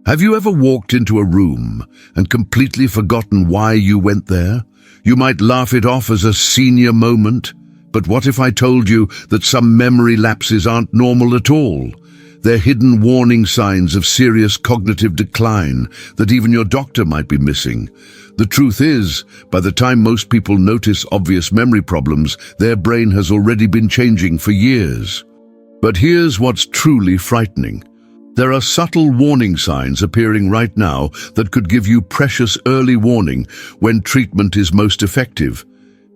Have you ever walked into a room and completely forgotten why you went there? You might laugh it off as a senior moment, but what if I told you that some memory lapses aren't normal at all? They're hidden warning signs of serious cognitive decline that even your doctor might be missing. The truth is, by the time most people notice obvious memory problems, their brain has already been changing for years. But here's what's truly frightening. There are subtle warning signs appearing right now that could give you precious early warning when treatment is most effective,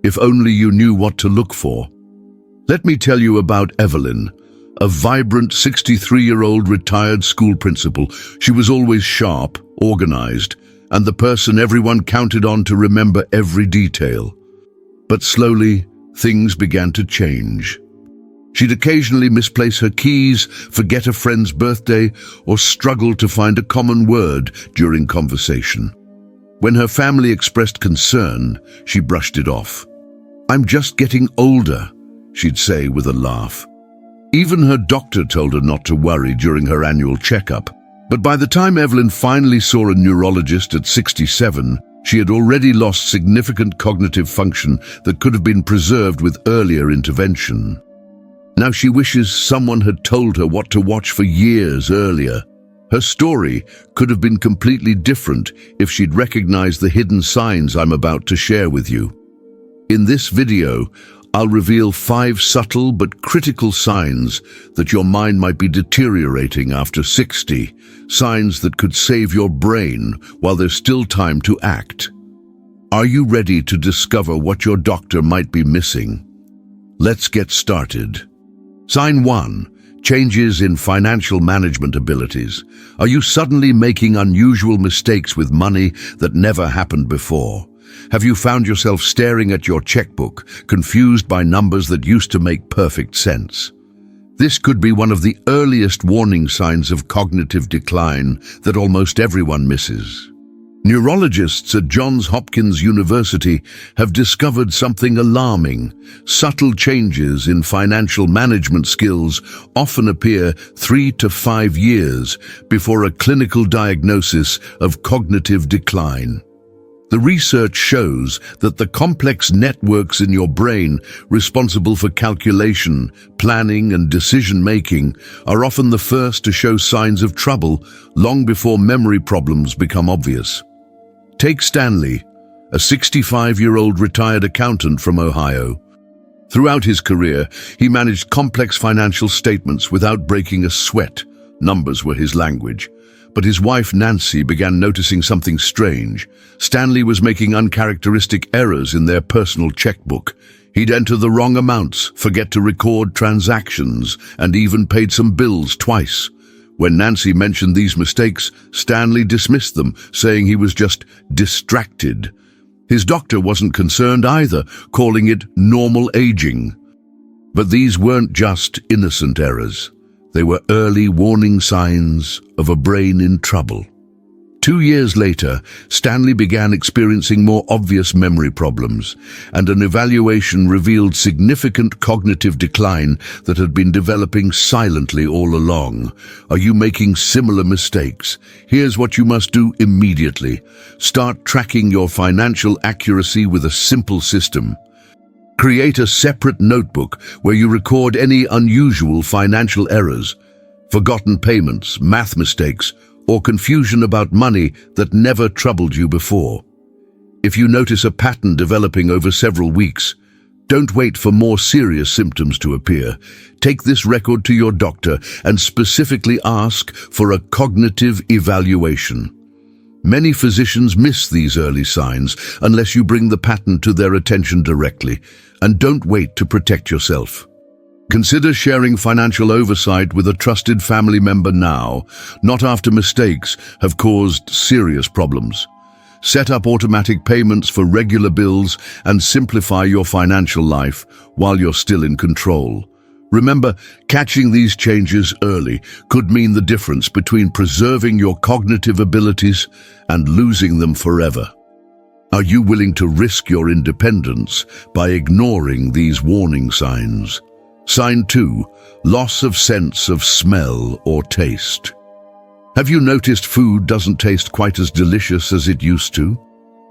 if only you knew what to look for. Let me tell you about Evelyn, a vibrant 63-year-old retired school principal. She was always sharp, organized, and the person everyone counted on to remember every detail. But slowly, things began to change. She'd occasionally misplace her keys, forget a friend's birthday, or struggle to find a common word during conversation. When her family expressed concern, she brushed it off. "I'm just getting older," she'd say with a laugh. Even her doctor told her not to worry during her annual checkup. But by the time Evelyn finally saw a neurologist at 67, she had already lost significant cognitive function that could have been preserved with earlier intervention. Now she wishes someone had told her what to watch for years earlier. Her story could have been completely different if she'd recognized the hidden signs I'm about to share with you. In this video, I'll reveal 5 subtle but critical signs that your mind might be deteriorating after 60, signs that could save your brain while there's still time to act. Are you ready to discover what your doctor might be missing? Let's get started. Sign 1. Changes in financial management abilities. Are you suddenly making unusual mistakes with money that never happened before? Have you found yourself staring at your checkbook, confused by numbers that used to make perfect sense? This could be one of the earliest warning signs of cognitive decline that almost everyone misses. Neurologists at Johns Hopkins University have discovered something alarming. Subtle changes in financial management skills often appear 3 to 5 years before a clinical diagnosis of cognitive decline. The research shows that the complex networks in your brain responsible for calculation, planning, and decision-making are often the first to show signs of trouble long before memory problems become obvious. Take Stanley, a 65-year-old retired accountant from Ohio. Throughout his career, he managed complex financial statements without breaking a sweat. Numbers were his language. But his wife Nancy began noticing something strange. Stanley was making uncharacteristic errors in their personal checkbook. He'd enter the wrong amounts, forget to record transactions, and even paid some bills twice. When Nancy mentioned these mistakes, Stanley dismissed them, saying he was just distracted. His doctor wasn't concerned either, calling it normal aging. But these weren't just innocent errors. They were early warning signs of a brain in trouble. 2 years later, Stanley began experiencing more obvious memory problems, and an evaluation revealed significant cognitive decline that had been developing silently all along. Are you making similar mistakes? Here's what you must do immediately. Start tracking your financial accuracy with a simple system. Create a separate notebook where you record any unusual financial errors, forgotten payments, math mistakes, or confusion about money that never troubled you before. If you notice a pattern developing over several weeks, don't wait for more serious symptoms to appear. Take this record to your doctor and specifically ask for a cognitive evaluation. Many physicians miss these early signs unless you bring the pattern to their attention directly, and don't wait to protect yourself. Consider sharing financial oversight with a trusted family member now, not after mistakes have caused serious problems. Set up automatic payments for regular bills and simplify your financial life while you're still in control. Remember, catching these changes early could mean the difference between preserving your cognitive abilities and losing them forever. Are you willing to risk your independence by ignoring these warning signs? Sign 2. Loss of sense of smell or taste. Have you noticed food doesn't taste quite as delicious as it used to?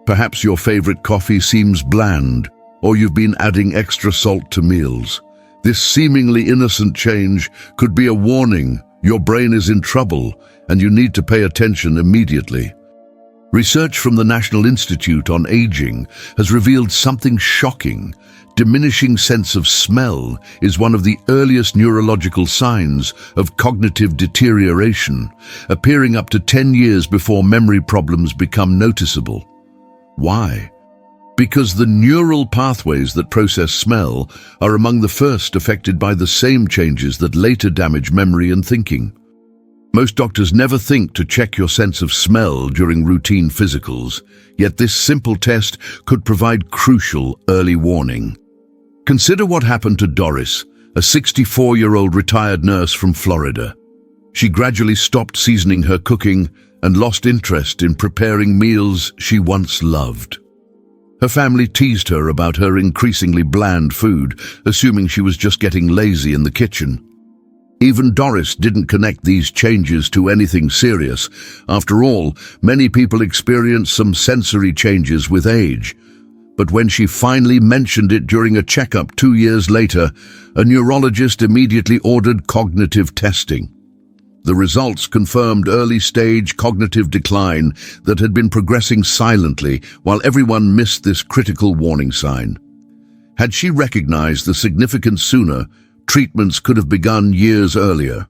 Perhaps your favorite coffee seems bland, or you've been adding extra salt to meals. This seemingly innocent change could be a warning. Your brain is in trouble, and you need to pay attention immediately. Research from the National Institute on Aging has revealed something shocking. Diminishing sense of smell is one of the earliest neurological signs of cognitive deterioration, appearing up to 10 years before memory problems become noticeable. Why? Because the neural pathways that process smell are among the first affected by the same changes that later damage memory and thinking. Most doctors never think to check your sense of smell during routine physicals, yet this simple test could provide crucial early warning. Consider what happened to Doris, a 64-year-old retired nurse from Florida. She gradually stopped seasoning her cooking and lost interest in preparing meals she once loved. Her family teased her about her increasingly bland food, assuming she was just getting lazy in the kitchen. Even Doris didn't connect these changes to anything serious. After all, many people experience some sensory changes with age. But when she finally mentioned it during a checkup 2 years later, a neurologist immediately ordered cognitive testing. The results confirmed early-stage cognitive decline that had been progressing silently while everyone missed this critical warning sign. Had she recognized the significance sooner, treatments could have begun years earlier.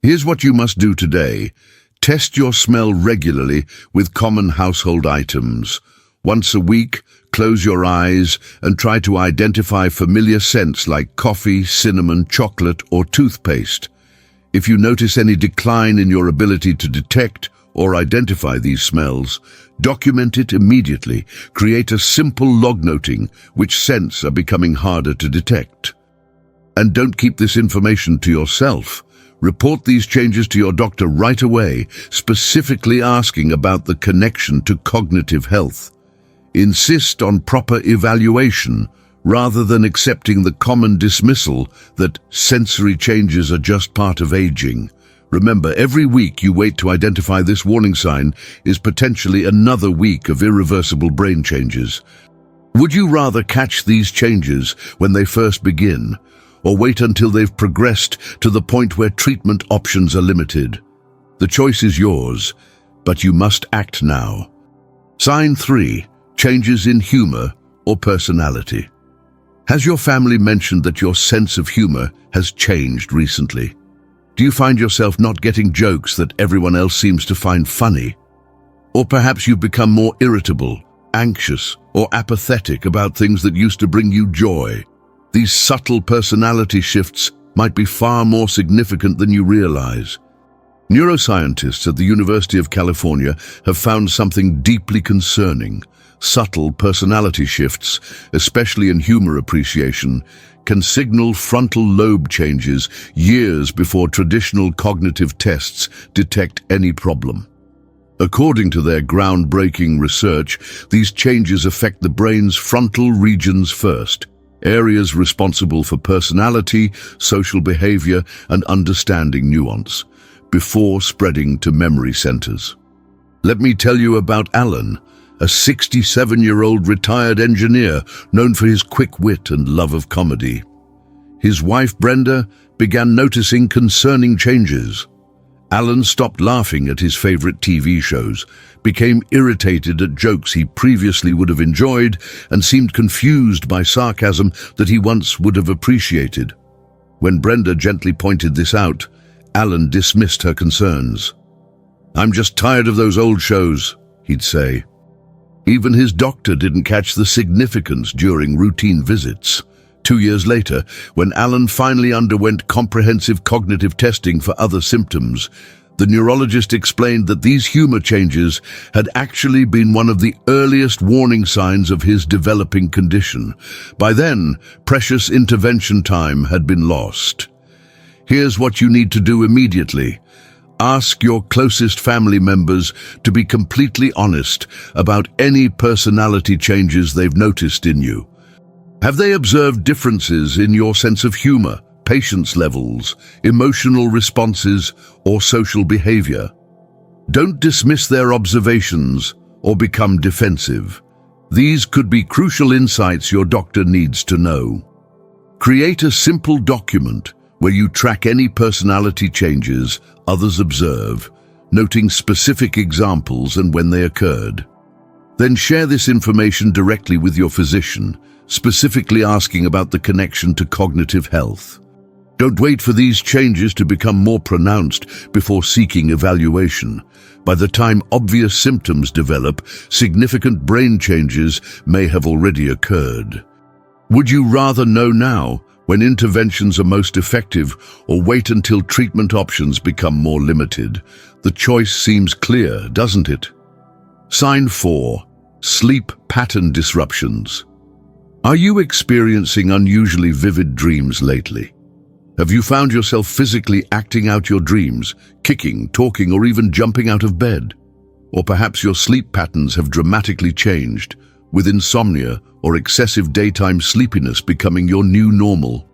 Here's what you must do today. Test your smell regularly with common household items. Once a week, close your eyes and try to identify familiar scents like coffee, cinnamon, chocolate, or toothpaste. If you notice any decline in your ability to detect or identify these smells, document it immediately. Create a simple log noting which scents are becoming harder to detect. And don't keep this information to yourself. Report these changes to your doctor right away, specifically asking about the connection to cognitive health. Insist on proper evaluation rather than accepting the common dismissal that sensory changes are just part of aging. Remember, every week you wait to identify this warning sign is potentially another week of irreversible brain changes. Would you rather catch these changes when they first begin, or wait until they've progressed to the point where treatment options are limited? The choice is yours, but you must act now. Sign 3. Changes in humor or personality. Has your family mentioned that your sense of humor has changed recently? Do you find yourself not getting jokes that everyone else seems to find funny? Or perhaps you've become more irritable, anxious, or apathetic about things that used to bring you joy. These subtle personality shifts might be far more significant than you realize. Neuroscientists at the University of California have found something deeply concerning. Subtle personality shifts, especially in humor appreciation, can signal frontal lobe changes years before traditional cognitive tests detect any problem. According to their groundbreaking research, these changes affect the brain's frontal regions first, areas responsible for personality, social behavior, and understanding nuance, before spreading to memory centers. Let me tell you about Alan, a 67-year-old retired engineer known for his quick wit and love of comedy. His wife, Brenda, began noticing concerning changes. Alan stopped laughing at his favorite TV shows, became irritated at jokes he previously would have enjoyed, and seemed confused by sarcasm that he once would have appreciated. When Brenda gently pointed this out, Alan dismissed her concerns. "I'm just tired of those old shows," he'd say. Even his doctor didn't catch the significance during routine visits. 2 years later, when Alan finally underwent comprehensive cognitive testing for other symptoms, the neurologist explained that these humor changes had actually been one of the earliest warning signs of his developing condition. By then, precious intervention time had been lost. Here's what you need to do immediately. Ask your closest family members to be completely honest about any personality changes they've noticed in you. Have they observed differences in your sense of humor, patience levels, emotional responses, or social behavior? Don't dismiss their observations or become defensive. These could be crucial insights your doctor needs to know. Create a simple document where you track any personality changes others observe, noting specific examples and when they occurred. Then share this information directly with your physician, specifically asking about the connection to cognitive health. Don't wait for these changes to become more pronounced before seeking evaluation. By the time obvious symptoms develop, significant brain changes may have already occurred. Would you rather know now, when interventions are most effective, or wait until treatment options become more limited? The choice seems clear, doesn't it? Sign 4. Sleep pattern disruptions. Are you experiencing unusually vivid dreams lately? Have you found yourself physically acting out your dreams, kicking, talking, or even jumping out of bed? Or perhaps your sleep patterns have dramatically changed, with insomnia or excessive daytime sleepiness becoming your new normal.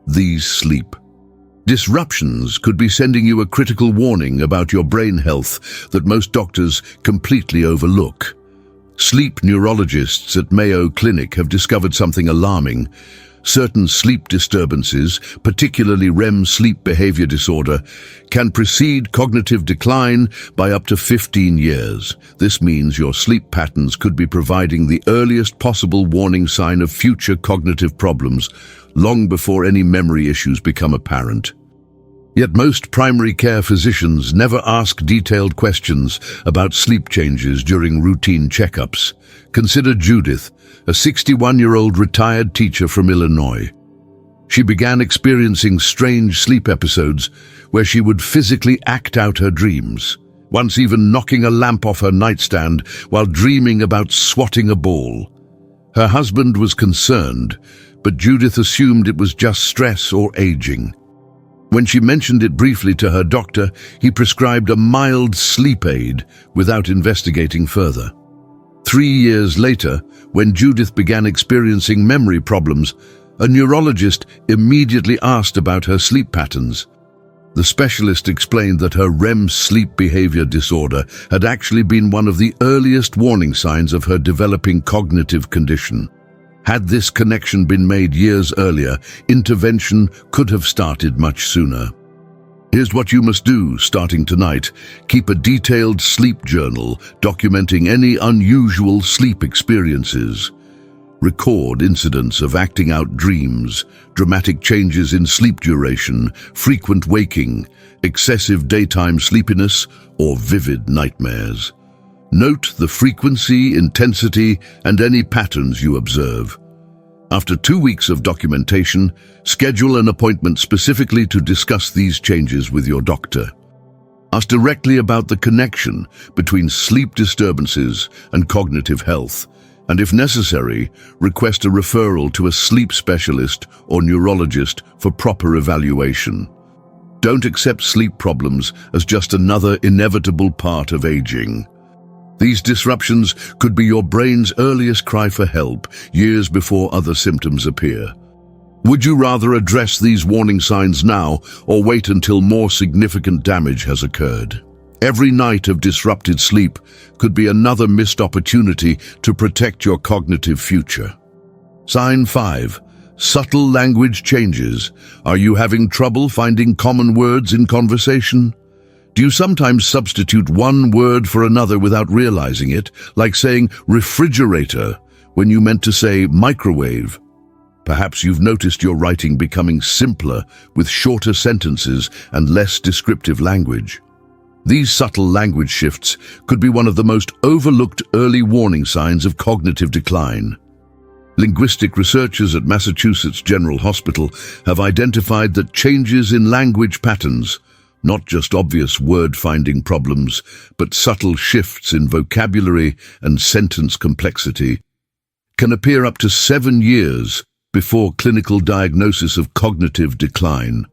These sleep disruptions could be sending you a critical warning about your brain health that most doctors completely overlook. Sleep neurologists at Mayo Clinic have discovered something alarming. Certain sleep disturbances, particularly REM sleep behavior disorder, can precede cognitive decline by up to 15 years. This means your sleep patterns could be providing the earliest possible warning sign of future cognitive problems, long before any memory issues become apparent. Yet most primary care physicians never ask detailed questions about sleep changes during routine checkups. Consider Judith, a 61-year-old retired teacher from Illinois. She began experiencing strange sleep episodes where she would physically act out her dreams, once even knocking a lamp off her nightstand while dreaming about swatting a ball. Her husband was concerned, but Judith assumed it was just stress or aging. When she mentioned it briefly to her doctor, he prescribed a mild sleep aid without investigating further. 3 years later, when Judith began experiencing memory problems, a neurologist immediately asked about her sleep patterns. The specialist explained that her REM sleep behavior disorder had actually been one of the earliest warning signs of her developing cognitive condition. Had this connection been made years earlier, intervention could have started much sooner. Here's what you must do starting tonight. Keep a detailed sleep journal documenting any unusual sleep experiences. Record incidents of acting out dreams, dramatic changes in sleep duration, frequent waking, excessive daytime sleepiness, or vivid nightmares. Note the frequency, intensity, and any patterns you observe. After 2 weeks of documentation, schedule an appointment specifically to discuss these changes with your doctor. Ask directly about the connection between sleep disturbances and cognitive health, and if necessary, request a referral to a sleep specialist or neurologist for proper evaluation. Don't accept sleep problems as just another inevitable part of aging. These disruptions could be your brain's earliest cry for help, years before other symptoms appear. Would you rather address these warning signs now or wait until more significant damage has occurred? Every night of disrupted sleep could be another missed opportunity to protect your cognitive future. Sign 5. Subtle language changes. Are you having trouble finding common words in conversation? Do you sometimes substitute one word for another without realizing it, like saying refrigerator when you meant to say microwave? Perhaps you've noticed your writing becoming simpler with shorter sentences and less descriptive language. These subtle language shifts could be one of the most overlooked early warning signs of cognitive decline. Linguistic researchers at Massachusetts General Hospital have identified that changes in language patterns, not just obvious word-finding problems, but subtle shifts in vocabulary and sentence complexity, can appear up to 7 years before clinical diagnosis of cognitive decline.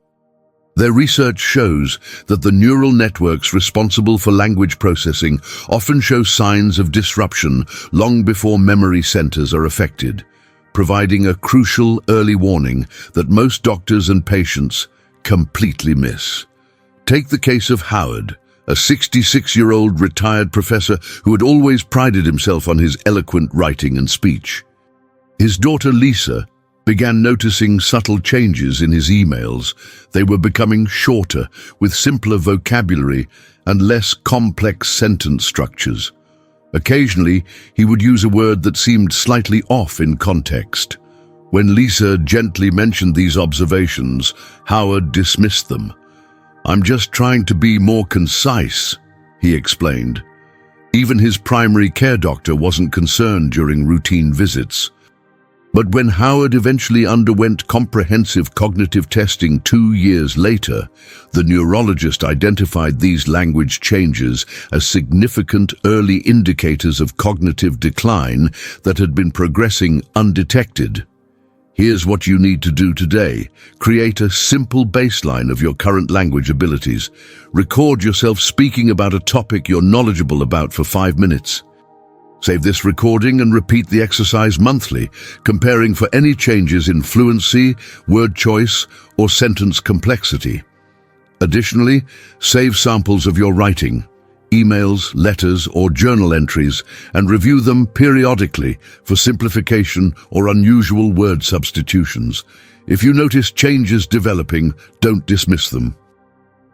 Their research shows that the neural networks responsible for language processing often show signs of disruption long before memory centers are affected, providing a crucial early warning that most doctors and patients completely miss. Take the case of Howard, a 66-year-old retired professor who had always prided himself on his eloquent writing and speech. His daughter Lisa began noticing subtle changes in his emails. They were becoming shorter, with simpler vocabulary and less complex sentence structures. Occasionally, he would use a word that seemed slightly off in context. When Lisa gently mentioned these observations, Howard dismissed them. "I'm just trying to be more concise," he explained. Even his primary care doctor wasn't concerned during routine visits. But when Howard eventually underwent comprehensive cognitive testing 2 years later, the neurologist identified these language changes as significant early indicators of cognitive decline that had been progressing undetected. Here's what you need to do today. Create a simple baseline of your current language abilities. Record yourself speaking about a topic you're knowledgeable about for 5 minutes. Save this recording and repeat the exercise monthly, comparing for any changes in fluency, word choice, or sentence complexity. Additionally, save samples of your writing, emails, letters, or journal entries, and review them periodically for simplification or unusual word substitutions. If you notice changes developing, don't dismiss them.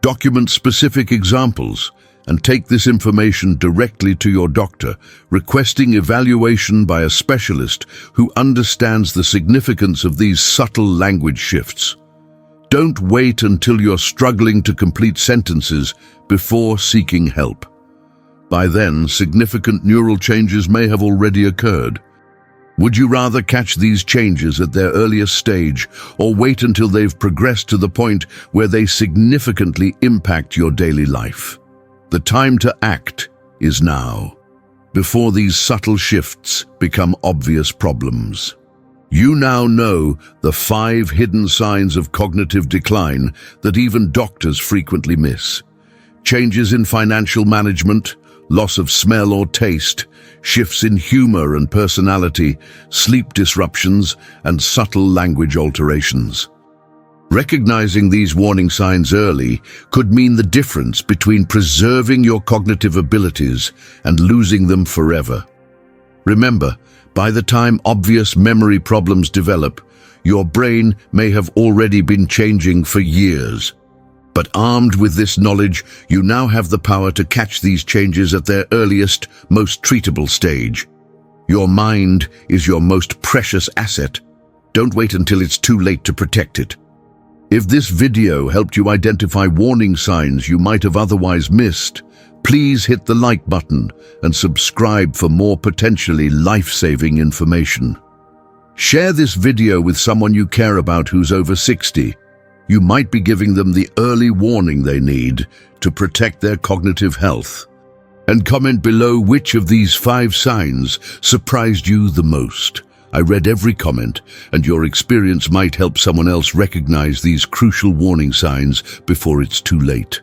Document specific examples and take this information directly to your doctor, requesting evaluation by a specialist who understands the significance of these subtle language shifts. Don't wait until you're struggling to complete sentences before seeking help. By then, significant neural changes may have already occurred. Would you rather catch these changes at their earliest stage or wait until they've progressed to the point where they significantly impact your daily life? The time to act is now, before these subtle shifts become obvious problems. You now know the 5 hidden signs of cognitive decline that even doctors frequently miss. Changes in financial management, loss of smell or taste, shifts in humor and personality, sleep disruptions, and subtle language alterations. Recognizing these warning signs early could mean the difference between preserving your cognitive abilities and losing them forever. Remember, by the time obvious memory problems develop, your brain may have already been changing for years. But armed with this knowledge, you now have the power to catch these changes at their earliest, most treatable stage. Your mind is your most precious asset. Don't wait until it's too late to protect it. If this video helped you identify warning signs you might have otherwise missed, please hit the like button and subscribe for more potentially life-saving information. Share this video with someone you care about who's over 60. You might be giving them the early warning they need to protect their cognitive health. And comment below which of these 5 signs surprised you the most. I read every comment, and your experience might help someone else recognize these crucial warning signs before it's too late.